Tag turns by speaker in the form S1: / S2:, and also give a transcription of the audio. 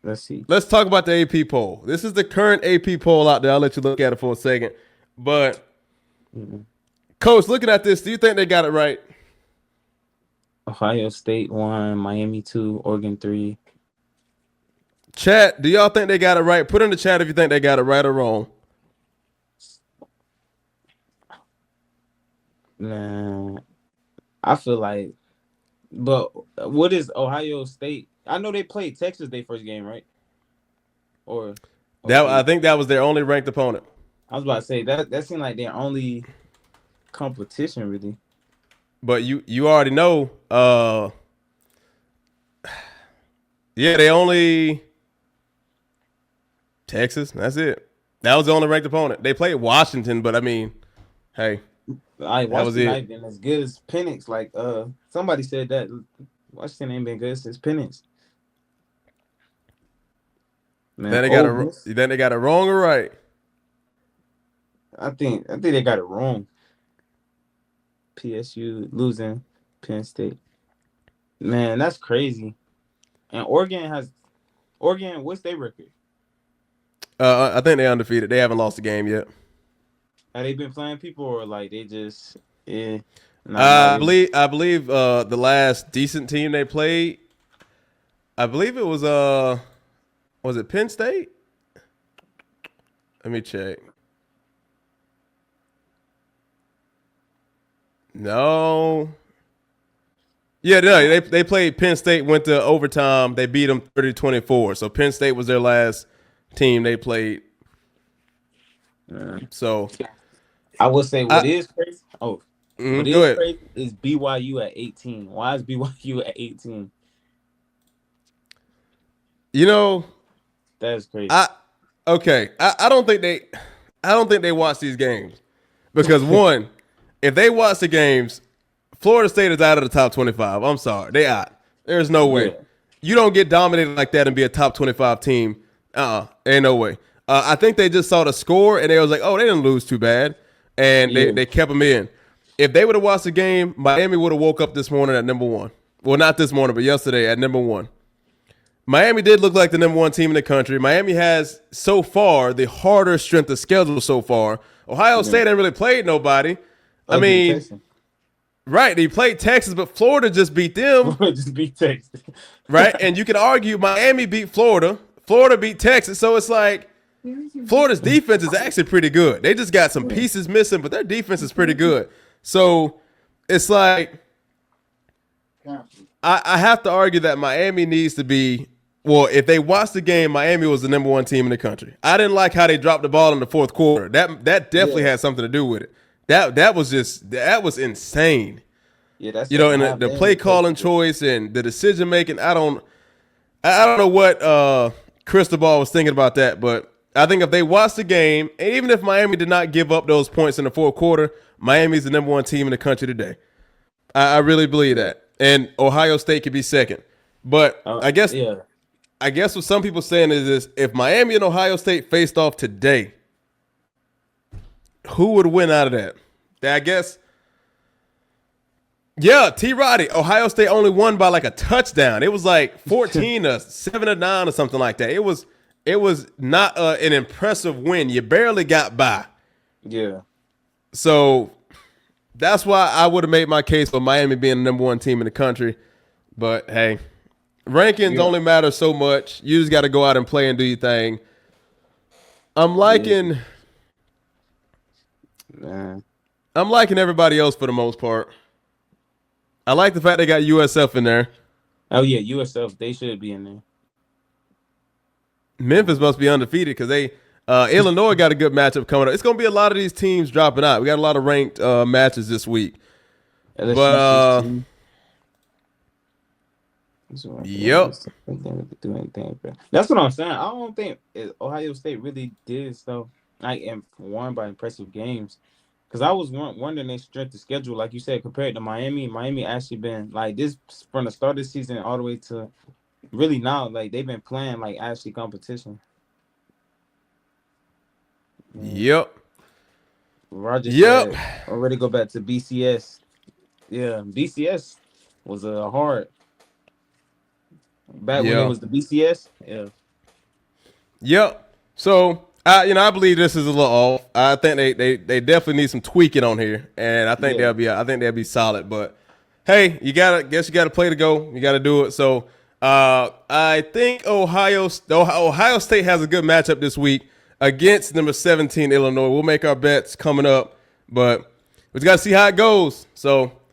S1: Let's see.
S2: Let's talk about the AP poll. This is the current AP poll out there. I'll let you look at it for a second. But,
S1: Mhm.
S2: Coach, looking at this, do you think they got it right?
S1: Ohio State 1, Miami 2, Oregon 3.
S2: Chat, do y'all think they got it right? Put in the chat if you think they got it right or wrong.
S1: Nah, I feel like, but what is Ohio State? I know they played Texas their first game, right? Or
S2: That I
S1: they.
S2: think that was their only ranked opponent.
S1: I was about to say that seemed like their only competition, really.
S2: But you already know, yeah, they only Texas. That's it. That was the only ranked opponent. They played Washington, but I mean, hey,
S1: I
S2: that was
S1: Washington not
S2: it.
S1: been as good as Penix. Like somebody said that Washington ain't been good since Penix. Man,
S2: Then they got
S1: Ole
S2: a
S1: Miss.
S2: then they got it wrong or right.
S1: I think they got it wrong. PSU losing Penn State. Man, that's crazy. And Oregon. What's their record?
S2: I think they undefeated. They haven't lost a game yet.
S1: Have they been playing people or like they just not
S2: I
S1: really?
S2: believe I believe the last decent team they played, I believe it was it Penn State? Let me check. No. Yeah, no, they played Penn State, went to overtime. They beat them 30-24. So Penn State was their last team they played.
S1: Uh,
S2: So
S1: I will say what
S2: I
S1: is crazy. Oh, what
S2: go
S1: is
S2: ahead.
S1: crazy is BYU at 18. Why is BYU at 18?
S2: You know,
S1: That is crazy.
S2: I okay. I don't think they watch these games. Because one, if they watch the games, Florida State is out of the top 25. I'm sorry. They out. There's no way.
S1: Yeah,
S2: You don't get dominated like that and be a top 25 team. Ain't no way. I think they just saw the score and they was like, oh, they didn't lose too bad. And
S1: yeah,
S2: they kept them in. If they would have watched the game, Miami would have woke up this morning at number one. Well, not this morning, but yesterday at number one. Miami did look like the number one team in the country. Miami has so far the harder strength of schedule so far. Ohio
S1: yeah.
S2: State ain't really played nobody. I
S1: Other than
S2: mean,
S1: Texas,
S2: right, they played Texas, but Florida just beat them,
S1: Florida just beat Texas.
S2: right? And you can argue Miami beat Florida, Florida beat Texas, so it's like Florida's defense is actually pretty good. They just got some pieces missing, but their defense is pretty good. So it's like I have to argue that Miami needs to be. Well, if they watched the game, Miami was the number one team in the country. I didn't like how they dropped the ball in the fourth quarter. That definitely
S1: Yeah,
S2: had something to do with it. That was insane.
S1: yeah. That
S2: You know,
S1: second
S2: and
S1: half,
S2: the
S1: they
S2: play
S1: ain't play
S2: calling
S1: too good.
S2: choice and the decision making. I don't know what Cristobal was thinking about that, but I think if they watched the game, and even if Miami did not give up those points in the fourth quarter, Miami's the number one team in the country today. I really believe
S1: Yeah,
S2: that, and Ohio State could be second. But
S1: yeah.
S2: I guess what some people saying is this: if Miami and Ohio State faced off today, who would win out of that? I guess, yeah, T. Roddy. Ohio State only won by like a touchdown. It was like 14 or 7-9 or something like that. It was not an impressive win. You barely got by.
S1: Yeah,
S2: So that's why I would have made my case for Miami being the number one team in the country. But hey, rankings
S1: yeah,
S2: only matter so much. You just got to go out and play and do your thing. I'm
S1: yeah,
S2: liking
S1: man.
S2: I'm liking everybody else for the most part. I like the fact they got USF in there.
S1: Oh yeah, USF. They should be in there.
S2: Memphis must be undefeated because they Illinois got a good matchup coming up. It's gonna be a lot of these teams dropping out. We got a lot of ranked matches this week. But
S1: LSU 16. So I
S2: yep.
S1: don't think they really do anything. Bro. That's what I'm saying. I don't think Ohio State really did stuff like and won by impressive games. Because I was wondering their strength of schedule, like you said, compared to Miami. Miami actually been like this from the start of the season all the way to really now. Like they've been playing like actually competition. Yeah.
S2: Yep.
S1: Roger
S2: Yep.
S1: said already go back to BCS. Yeah, BCS was a hard back when it
S2: Yeah.
S1: was the BCS. Yeah.
S2: Yep. So I believe this is a little off. I think they definitely need some tweaking on here, and I think
S1: Yeah.
S2: they'll be solid. But hey, you gotta play to go. You gotta do it. So I think Ohio State has a good matchup this week against number 17 Illinois. We'll make our bets coming up, but we just gotta see how it goes. So